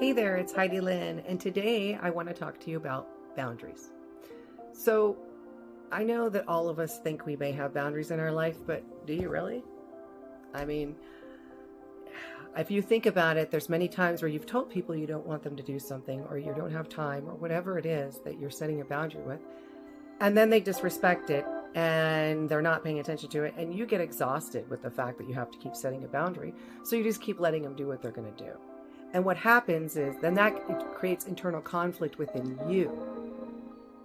Hey there, it's Heidi Lyne, and today I want to talk to you about boundaries. So, I know that all of us think we may have boundaries in our life, but do you really? I mean, if you think about it, there's many times where you've told people you don't want them to do something, or you don't have time, or whatever it is that you're setting a boundary with, and then they disrespect it, and they're not paying attention to it, and you get exhausted with the fact that you have to keep setting a boundary, so you just keep letting them do what they're going to do. And what happens is then that creates internal conflict within you.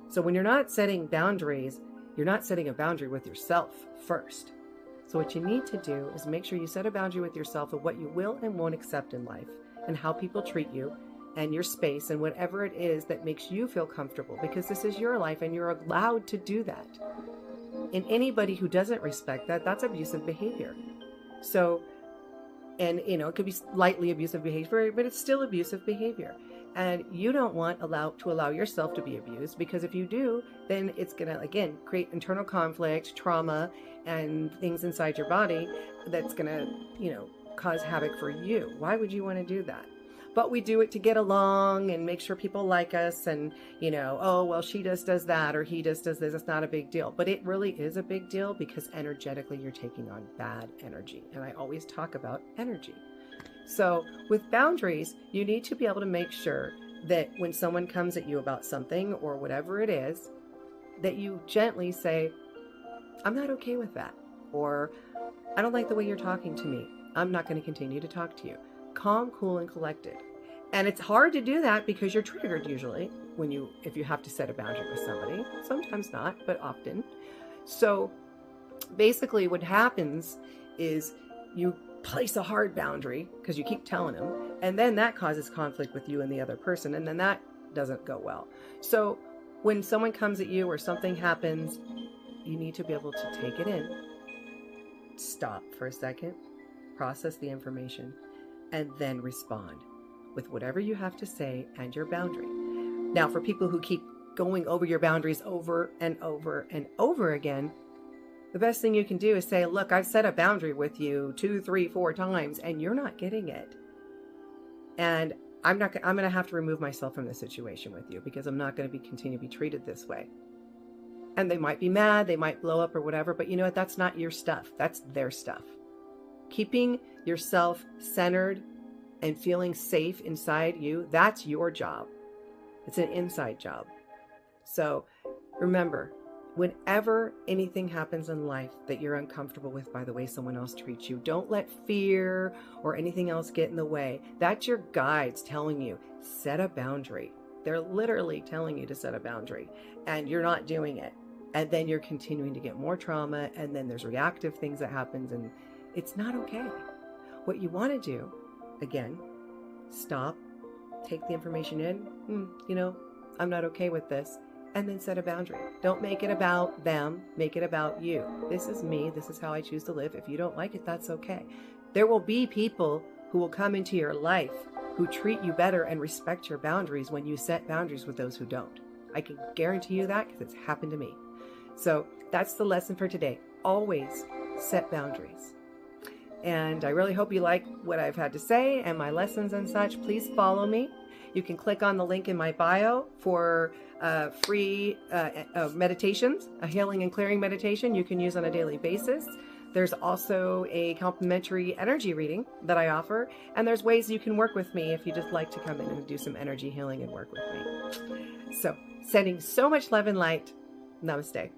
So when you're not setting boundaries, you're not setting a boundary with yourself first. So what you need to do is make sure you set a boundary with yourself of what you will and won't accept in life and how people treat you and your space and whatever it is that makes you feel comfortable, because this is your life and you're allowed to do that. And anybody who doesn't respect that, that's abusive behavior. So, and it could be lightly abusive behavior, but it's still abusive behavior. And you don't want to allow yourself to be abused, because if you do, then it's going to, again, create internal conflict, trauma, and things inside your body that's going to, cause havoc for you. Why would you want to do that? But we do it to get along and make sure people like us and, oh, well, she just does that or he just does this. It's not a big deal. But it really is a big deal, because energetically you're taking on bad energy. And I always talk about energy. So with boundaries, you need to be able to make sure that when someone comes at you about something or whatever it is, that you gently say, I'm not okay with that. Or I don't like the way you're talking to me. I'm not going to continue to talk to you. Calm, cool, and collected. And it's hard to do that because you're triggered usually if you have to set a boundary with somebody. Sometimes not, but often. So basically what happens is you place a hard boundary because you keep telling them, and then that causes conflict with you and the other person, and then that doesn't go well. So when someone comes at you or something happens, you need to be able to take it in, stop for a second, process the information, and then respond with whatever you have to say and your boundary. Now, for people who keep going over your boundaries over and over and over again, the best thing you can do is say, look, I've set a boundary with you 2, 3, 4 times, and you're not getting it. And I'm going to have to remove myself from the situation with you, because I'm not going to continue to be treated this way. And they might be mad, they might blow up or whatever, but you know what? That's not your stuff. That's their stuff. Keeping yourself centered and feeling safe inside you, that's your job. It's an inside job. So remember, whenever anything happens in life that you're uncomfortable with by the way someone else treats you, don't let fear or anything else get in the way. That's your guides telling you, set a boundary. They're literally telling you to set a boundary, and you're not doing it. And then you're continuing to get more trauma, and then there's reactive things that happens, and it's not okay. What you want to do, again, stop, take the information in, I'm not okay with this, and then set a boundary. Don't make it about them, make it about you. This is me, this is how I choose to live. If you don't like it, that's okay. There will be people who will come into your life who treat you better and respect your boundaries when you set boundaries with those who don't. I can guarantee you that, because it's happened to me. So that's the lesson for today. Always set boundaries. And I really hope you like what I've had to say and my lessons and such. Please follow me. You can click on the link in my bio for free meditations, a healing and clearing meditation you can use on a daily basis. There's also a complimentary energy reading that I offer. And there's ways you can work with me if you just like to come in and do some energy healing and work with me. So, sending so much love and light. Namaste.